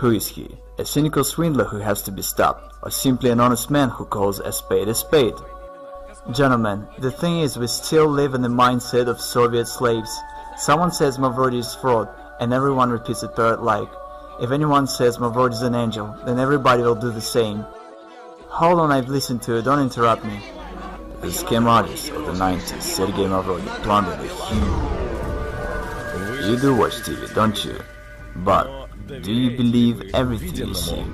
Who is he? A cynical swindler who has to be stopped, or simply an honest man who calls a spade a spade? Gentlemen, the thing is, we still live in the mindset of Soviet slaves. Someone says Mavrodi is fraud, and everyone repeats it parrot-like. If anyone says Mavrodi is an angel, then everybody will do the same. Hold on, I've listened to it, don't interrupt me. The scam artist of the 90s, Sergey Mavrodi, plundered a huge... You do watch TV, don't you? But do you believe everything you see?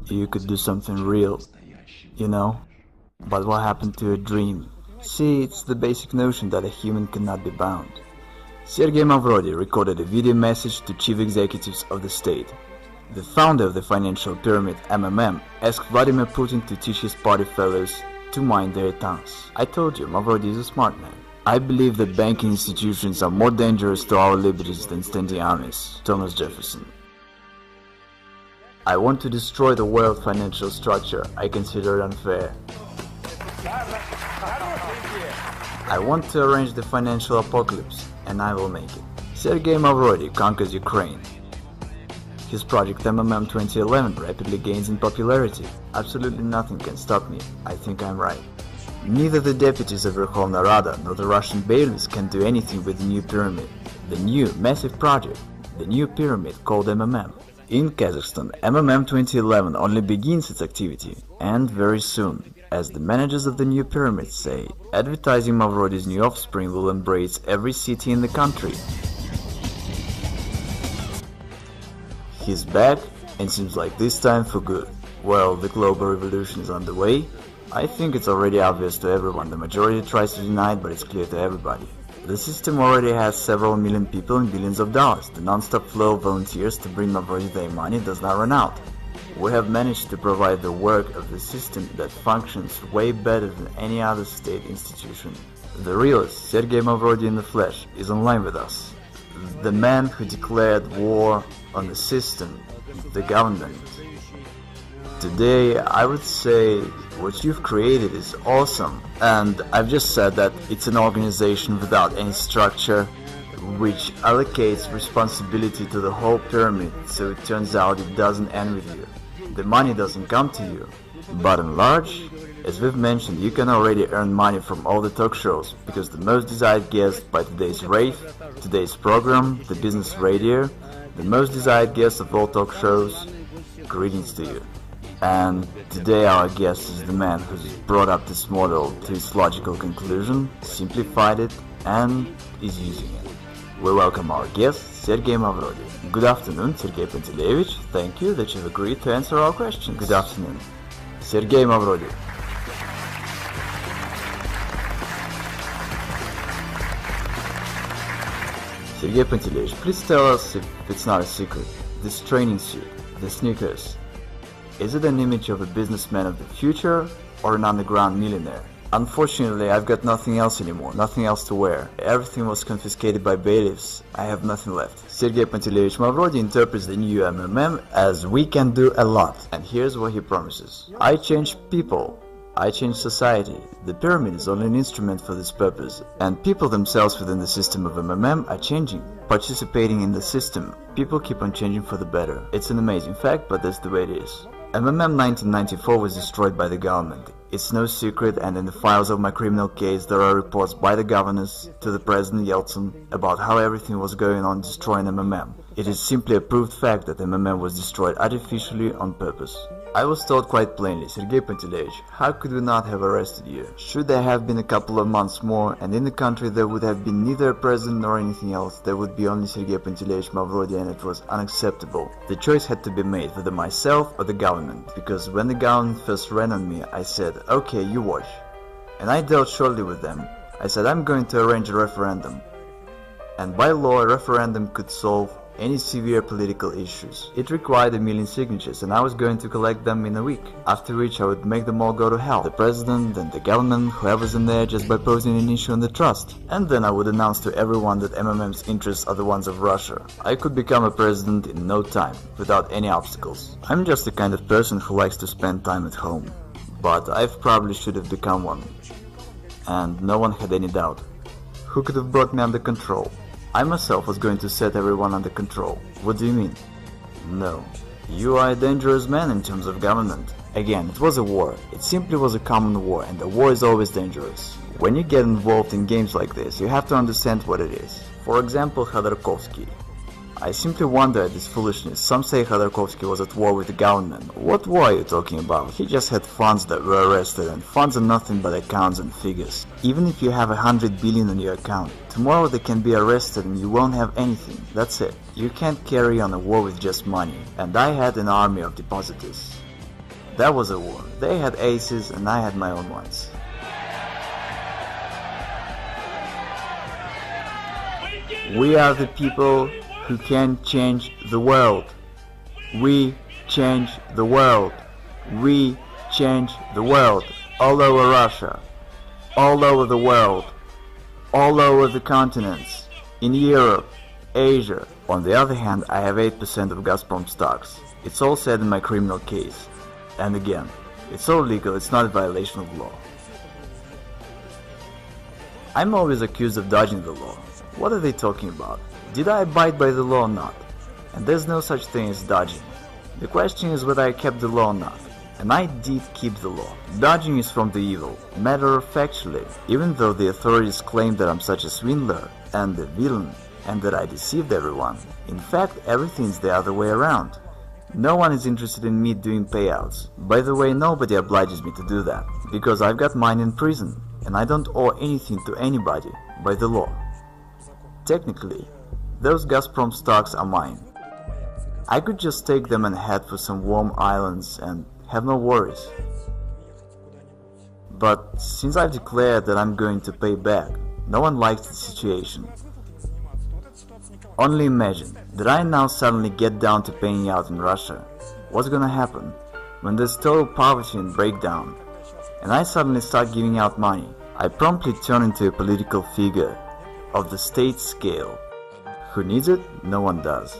You could do something real, you know? But what happened to a dream? See, it's the basic notion that a human cannot be bound. Sergey Mavrodi recorded a video message to chief executives of the state. The founder of the financial pyramid, MMM, asked Vladimir Putin to teach his party fellows to mind their tongues. I told you, Mavrodi is a smart man. I believe that banking institutions are more dangerous to our liberties than standing armies. Thomas Jefferson. I want to destroy the world financial structure. I consider it unfair. I want to arrange the financial apocalypse, and I will make it. Sergey Mavrodi conquers Ukraine. His project MMM 2011 rapidly gains in popularity. Absolutely nothing can stop me. I think I'm right. Neither the deputies of Verkhovna Rada nor the Russian bailiffs can do anything with the new pyramid. The new, massive project. The new pyramid called MMM. In Kazakhstan, MMM 2011 only begins its activity, and very soon. As the managers of the new pyramid say, advertising Mavrodi's new offspring will embrace every city in the country. He's back, and seems like this time for good. Well, the global revolution is on the way. I think it's already obvious to everyone. The majority tries to deny it, but it's clear to everybody. The system already has several million people and billions of dollars. The non-stop flow of volunteers to bring Mavrodi their money does not run out. We have managed to provide the work of the system that functions way better than any other state institution. The realist, Sergey Mavrodi in the flesh, is online with us. The man who declared war on the system, the government. Today, I would say what you've created is awesome, and I've just said that it's an organization without any structure, which allocates responsibility to the whole pyramid, so it turns out it doesn't end with you. The money doesn't come to you. But in large, as we've mentioned, you can already earn money from all the talk shows, because the most desired guest by today's rave, today's program, the business radio, the most desired guest of all talk shows, greetings to you. And today our guest is the man who's brought up this model to its logical conclusion, simplified it, and is using it. We welcome our guest, Sergey Mavrodi. Good afternoon, Sergey Panteleyevich. Thank you that you've agreed to answer our questions. Good afternoon. Sergey Mavrodi. Sergey Panteleyevich, please tell us, if it's not a secret, this training suit, the sneakers, is it an image of a businessman of the future or an underground millionaire? Unfortunately, I've got nothing else anymore, nothing else to wear. Everything was confiscated by bailiffs. I have nothing left. Sergey Panteleyevich Mavrodi interprets the new MMM as we can do a lot. And here's what he promises. I change people. I change society. The pyramid is only an instrument for this purpose. And people themselves within the system of MMM are changing, participating in the system. People keep on changing for the better. It's an amazing fact, but that's the way it is. MMM 1994 was destroyed by the government. It's no secret, and in the files of my criminal case there are reports by the governors to the President Yeltsin about how everything was going on destroying MMM. It is simply a proved fact that MMM was destroyed artificially on purpose. I was told quite plainly, Sergey Panteleyevich, how could we not have arrested you? Should there have been a couple of months more, and in the country there would have been neither a president nor anything else, there would be only Sergey Panteleyevich Mavrodi, and it was unacceptable. The choice had to be made, whether myself or the government, because when the government first ran on me, I said, okay, you watch. And I dealt shortly with them. I said, I'm going to arrange a referendum. And by law, a referendum could solve any severe political issues. It required 1 million signatures, and I was going to collect them in a week, after which I would make them all go to hell. The president and the government, whoever's in there, just by posing an issue on the trust. And then I would announce to everyone that MMM's interests are the ones of Russia. I could become a president in no time, without any obstacles. I'm just the kind of person who likes to spend time at home. But I probably should have become one. And no one had any doubt. Who could have brought me under control? I myself was going to set everyone under control. What do you mean? No. You are a dangerous man in terms of government. Again, it was a war. It simply was a common war, and the war is always dangerous. When you get involved in games like this, you have to understand what it is. For example, Khodorkovsky. I simply wonder at this foolishness. Some say Khodorkovsky was at war with the government. What war are you talking about? He just had funds that were arrested, and funds are nothing but accounts and figures. Even if you have 100 billion on your account, tomorrow they can be arrested and you won't have anything. That's it. You can't carry on a war with just money. And I had an army of depositors. That was a war. They had aces and I had my own ones. We are the people who can change the world. We change the world. We change the world. All over Russia. All over the world. All over the continents. In Europe. Asia. On the other hand, I have 8% of Gazprom stocks. It's all said in my criminal case. And again, it's all legal, it's not a violation of law. I'm always accused of dodging the law. What are they talking about? Did I abide by the law or not? And there's no such thing as dodging. The question is whether I kept the law or not. And I did keep the law. Dodging is from the evil. Matter of factually, even though the authorities claim that I'm such a swindler and a villain and that I deceived everyone, in fact everything's the other way around. No one is interested in me doing payouts. By the way, nobody obliges me to do that, because I've got mine in prison, and I don't owe anything to anybody by the law. Technically, those Gazprom stocks are mine. I could just take them and head for some warm islands and have no worries. But since I've declared that I'm going to pay back, no one likes the situation. Only imagine that I now suddenly get down to paying out in Russia. What's gonna happen when there's total poverty and breakdown, and I suddenly start giving out money? I promptly turn into a political figure of the state scale. Who needs it? No one does.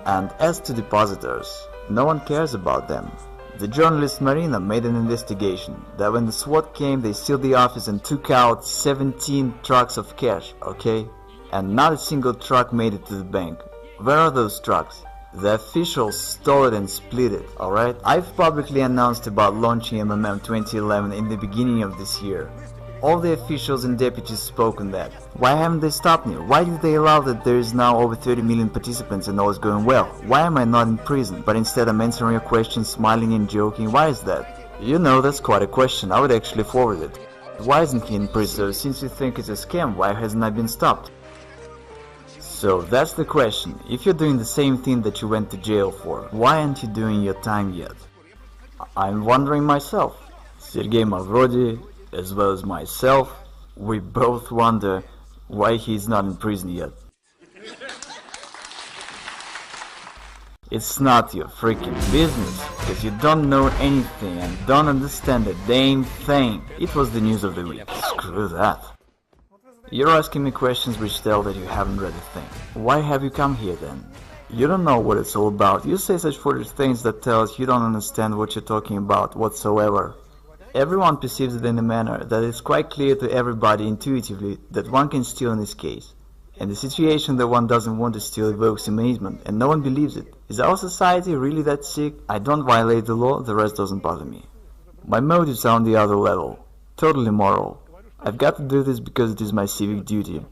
And as to depositors, no one cares about them. The journalist Marina made an investigation that when the SWAT came, they sealed the office and took out 17 trucks of cash, okay? And not a single truck made it to the bank. Where are those trucks? The officials stole it and split it, alright? I've publicly announced about launching MMM 2011 in the beginning of this year. All the officials and deputies spoke on that. Why haven't they stopped me? Why did they allow that there is now over 30 million participants and all is going well? Why am I not in prison, but instead I'm answering your questions, smiling and joking? Why is that? You know, that's quite a question. I would actually forward it. Why isn't he in prison? So since you think it's a scam, why hasn't I been stopped? So that's the question. If you're doing the same thing that you went to jail for, why aren't you doing your time yet? I'm wondering myself. Sergey Mavrodi, as well as myself, we both wonder why he's not in prison yet. It's not your freaking business, because you don't know anything and don't understand a damn thing. It was the news of the week. Screw that. You're asking me questions which tell that you haven't read a thing. Why have you come here then? You don't know what it's all about. You say such foolish things that tell us you don't understand what you're talking about whatsoever. Everyone perceives it in a manner that is quite clear to everybody intuitively that one can steal in this case. And the situation that one doesn't want to steal evokes amazement, and no one believes it. Is our society really that sick? I don't violate the law, the rest doesn't bother me. My motives are on the other level. Totally moral. I've got to do this because it is my civic duty.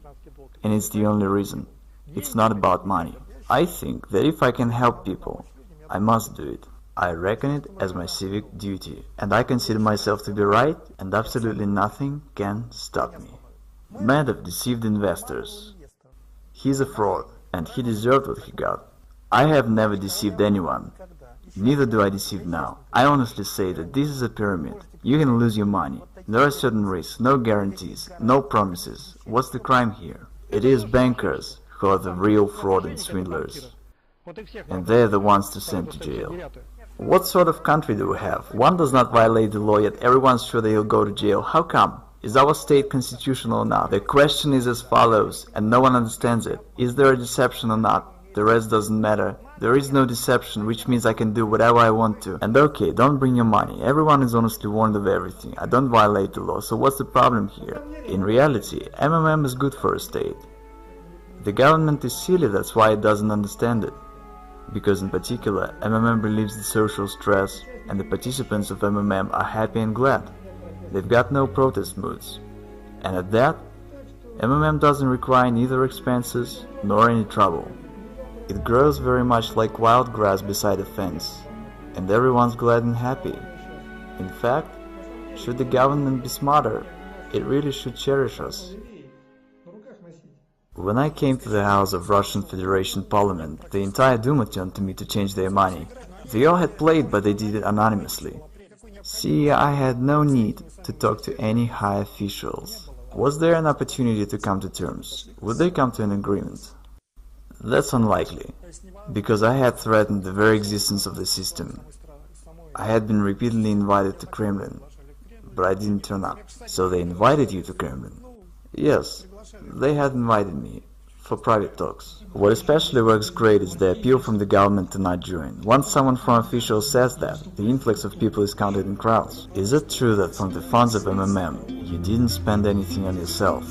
And it's the only reason. It's not about money. I think that if I can help people, I must do it. I reckon it as my civic duty, and I consider myself to be right, and absolutely nothing can stop me. Madoff deceived investors. He's a fraud, and he deserved what he got. I have never deceived anyone. Neither do I deceive now. I honestly say that this is a pyramid. You can lose your money. There are certain risks, no guarantees, no promises. What's the crime here? It is bankers who are the real fraud and swindlers. And they're the ones to send to jail. What sort of country do we have? One does not violate the law, yet everyone's sure that he'll go to jail. How come? Is our state constitutional or not? The question is as follows, and no one understands it. Is there a deception or not? The rest doesn't matter. There is no deception, which means I can do whatever I want to. And okay, don't bring your money. Everyone is honestly warned of everything. I don't violate the law, so what's the problem here? In reality, MMM is good for a state. The government is silly, that's why it doesn't understand it. Because in particular, MMM relieves the social stress, and the participants of MMM are happy and glad. They've got no protest moods. And at that, MMM doesn't require neither expenses nor any trouble. It grows very much like wild grass beside a fence, and everyone's glad and happy. In fact, should the government be smarter, it really should cherish us. When I came to the House of Russian Federation Parliament, the entire Duma turned to me to change their money. They all had played, but they did it anonymously. See, I had no need to talk to any high officials. Was there an opportunity to come to terms? Would they come to an agreement? That's unlikely, because I had threatened the very existence of the system. I had been repeatedly invited to Kremlin, but I didn't turn up. So they invited you to Kremlin? Yes, they had invited me, for private talks. What especially works great is the appeal from the government to not join. Once someone from officials says that, the influx of people is counted in crowds. Is it true that from the funds of MMM, you didn't spend anything on yourself?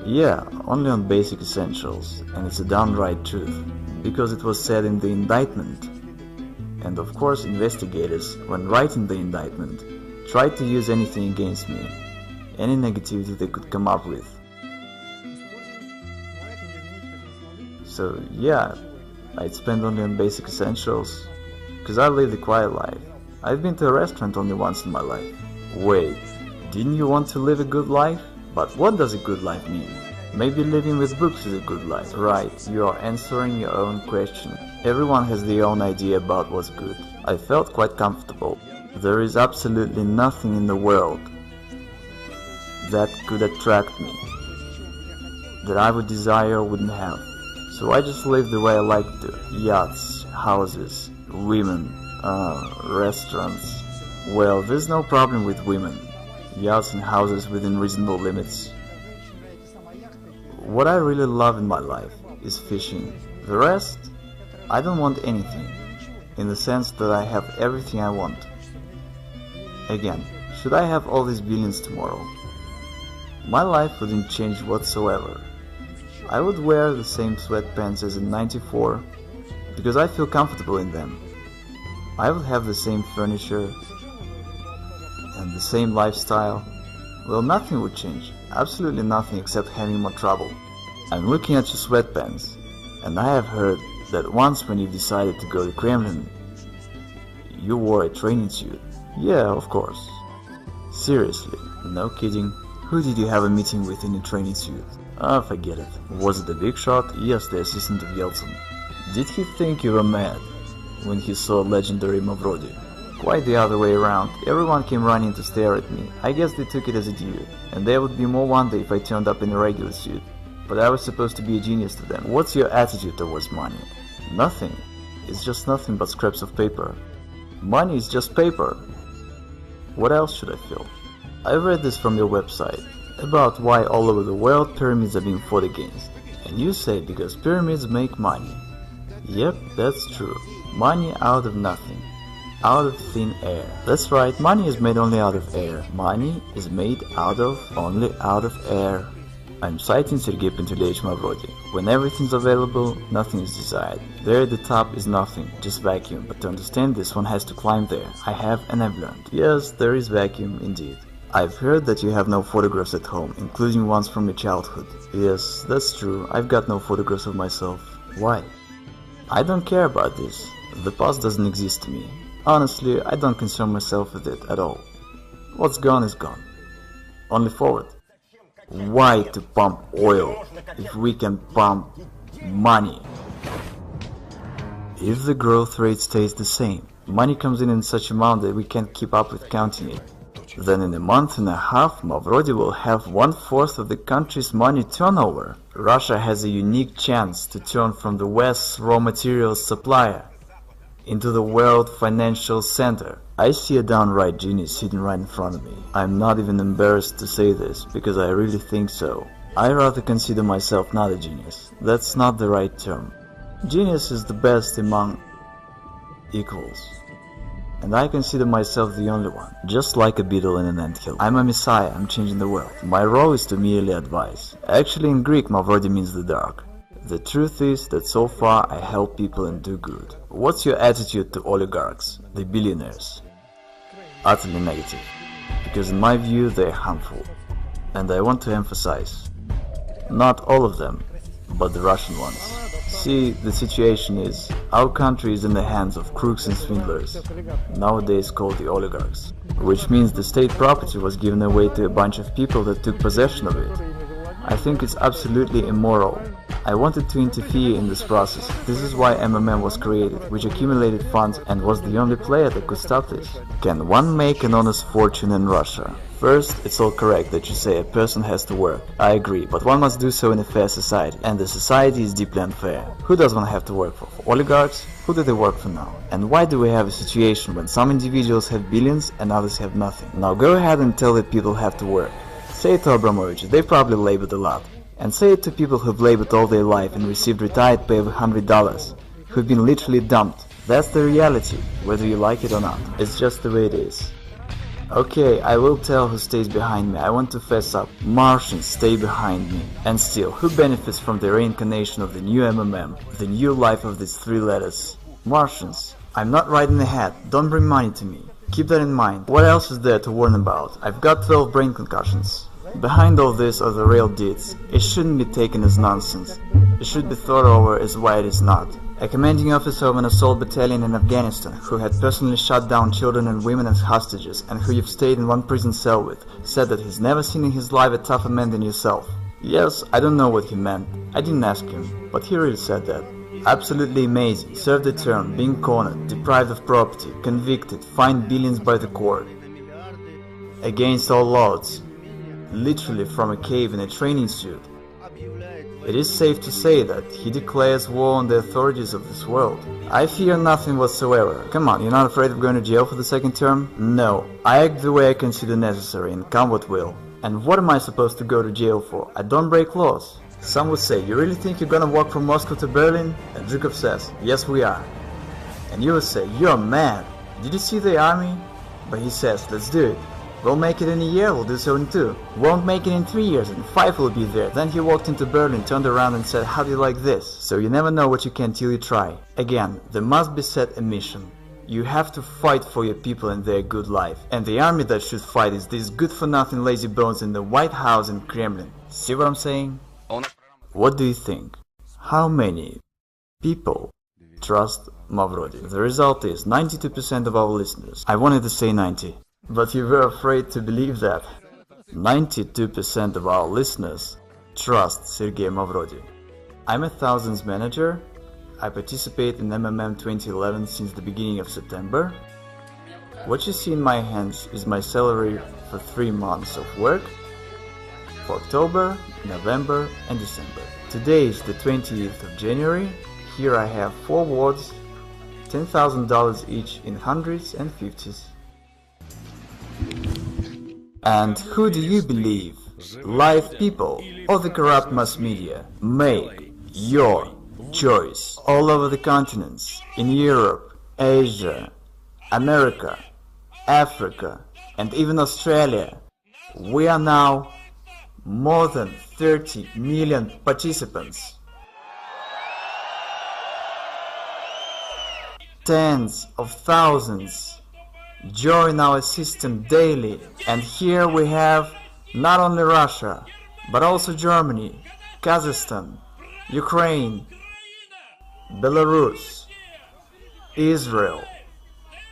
Yeah, only on basic essentials, and it's a downright truth, because it was said in the indictment. And of course investigators, when writing the indictment, tried to use anything against me, any negativity they could come up with. So yeah, I'd spend only on basic essentials, because I live a quiet life. I've been to a restaurant only once in my life. Wait, didn't you want to live a good life? But what does a good life mean? Maybe living with books is a good life. Right, you are answering your own question. Everyone has their own idea about what's good. I felt quite comfortable. There is absolutely nothing in the world that could attract me, that I would desire or wouldn't have. So I just live the way I like to. Yachts, houses, women, restaurants. Well, there's no problem with women, yachts and houses within reasonable limits. What I really love in my life is fishing. The rest, I don't want anything, in the sense that I have everything I want. Again, should I have all these billions tomorrow, my life wouldn't change whatsoever. I would wear the same sweatpants as in '94 because I feel comfortable in them. I would have the same furniture and the same lifestyle. Well, nothing would change, absolutely nothing except having more trouble. I'm looking at your sweatpants, and I have heard that once when you decided to go to Kremlin, you wore a training suit. Yeah, of course. Seriously, no kidding. Who did you have a meeting with in a training suit? Ah, forget it. Was it the big shot? Yes, the assistant of Yeltsin. Did he think you were mad when he saw legendary Mavrodi? Quite the other way around. Everyone came running to stare at me. I guess they took it as a due, and there would be more wonder if I turned up in a regular suit. But I was supposed to be a genius to them. What's your attitude towards money? Nothing. It's just nothing but scraps of paper. Money is just paper. What else should I feel? I read this from your website, about why all over the world pyramids are being fought against. And you say because pyramids make money. Yep, that's true. Money out of nothing. Out of thin air. That's right, money is made only out of air. Money is made only out of air. I'm citing Sergey Mavrodi. When everything's available, nothing is desired. There at the top is nothing, just vacuum. But to understand this, one has to climb there. I have and I've learned. Yes, there is vacuum indeed. I've heard that you have no photographs at home, including ones from your childhood. Yes, that's true. I've got no photographs of myself. Why? I don't care about this. The past doesn't exist to me. Honestly, I don't concern myself with it at all. What's gone is gone. Only forward. Why to pump oil if we can pump money? If the growth rate stays the same, money comes in such amount that we can't keep up with counting it. Then in a month and a half, Mavrodi will have 1/4 of the country's money turnover. Russia has a unique chance to turn from the West's raw materials supplier into the world financial center. I see a downright genius sitting right in front of me. I'm not even embarrassed to say this, because I really think so. I rather consider myself not a genius. That's not the right term. Genius is the best among equals. and I consider myself the only one, just like a beetle in an anthill. I'm a messiah, I'm changing the world. My role is to merely advise. Actually, in Greek, Mavrodi means the dark. The truth is that so far I help people and do good. What's your attitude to oligarchs, the billionaires? Utterly negative, because in my view they are harmful. And I want to emphasize, not all of them, but the Russian ones. See, the situation is, our country is in the hands of crooks and swindlers, nowadays called the oligarchs, which means the state property was given away to a bunch of people that took possession of it. I think it's absolutely immoral. I wanted to interfere in this process. This is why MMM was created, which accumulated funds and was the only player that could stop this. Can one make an honest fortune in Russia? First, it's all correct that you say a person has to work. I agree, but one must do so in a fair society, and the society is deeply unfair. Who does one have to work for? For oligarchs? Who do they work for now? And why do we have a situation when some individuals have billions and others have nothing? Now go ahead and tell the people have to work. Say it to Abramovich, they probably labored a lot. And say it to people who've labored all their life and received retired pay of $100, who've been literally dumped. That's the reality, whether you like it or not. It's just the way it is. Okay, I will tell who stays behind me. I want to fess up. Martians stay behind me. And still, who benefits from the reincarnation of the new MMM, the new life of these three letters? Martians. I'm not riding ahead. Don't bring money to me. Keep that in mind. What else is there to warn about? I've got 12 brain concussions. Behind all this are the real deeds. It shouldn't be taken as nonsense. It should be thought over as why it is not. A commanding officer of an assault battalion in Afghanistan, who had personally shot down children and women as hostages, and who you've stayed in one prison cell with, said that he's never seen in his life a tougher man than yourself. Yes, I don't know what he meant. I didn't ask him, but he really said that. Absolutely amazing. Served a term, being cornered, deprived of property, convicted, fined billions by the court. Against all odds. Literally from a cave in a training suit. It is safe to say that he declares war on the authorities of this world. I fear nothing whatsoever. Come on, you're not afraid of going to jail for the second term? No, I act the way I consider necessary and come what will. And what am I supposed to go to jail for? I don't break laws. Some would say, you really think you're gonna walk from Moscow to Berlin? And Zhukov says, yes we are. And you would say, you're mad. Did you see the army? But he says, let's do it. We'll make it in a year, we'll do so in 2. Won't make it in 3 years, and 5 will be there. Then he walked into Berlin, turned around and said, how do you like this? So you never know what you can till you try. Again, there must be set a mission. You have to fight for your people and their good life. And the army that should fight is these good-for-nothing lazy bones in the White House and Kremlin. See what I'm saying? What do you think? How many people trust Mavrodi? The result is 92% of our listeners. I wanted to say 90. But you were afraid to believe that. 92% of our listeners trust Sergey Mavrodi. I'm a thousands manager. I participate in MMM 2011 since the beginning of September. What you see in my hands is my salary for 3 months of work for October, November and December. Today is the 20th of January. Here I have 4 wards, $10,000 each in hundreds and fifties. And who do you believe, live people or the corrupt mass media? Make your choice. All over the continents, in Europe, Asia, America, Africa, and even Australia, we are now more than 30 million participants. Tens of thousands join our system daily, and here we have not only Russia, but also Germany, Kazakhstan, Ukraine, Belarus, Israel,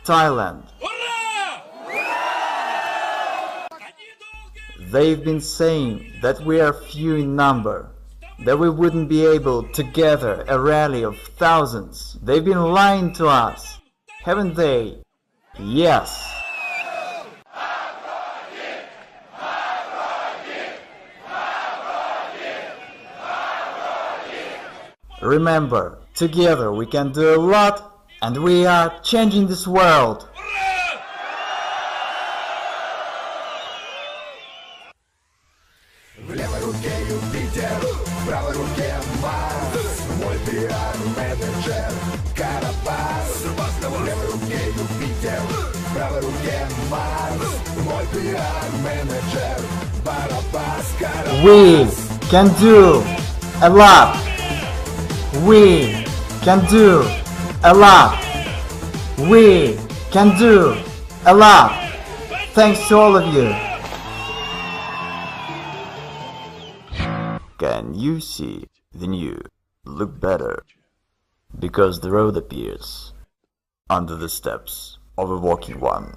Thailand. They've been saying that we are few in number, that we wouldn't be able to gather a rally of thousands. They've been lying to us, haven't they? Yes. Remember, together we can do a lot, and we are changing this world. В левой руке Юпитер, в правой руке Марс. Мой пиар-менеджер Карабас. В левой руке Юпитер, правой руке Марс, мой пиар-менеджер Барабас. We can do a lot. We can do a lot. We can do a lot. Thanks to all of you. Can you see the new look better? Because the road appears under the steps of a walking one.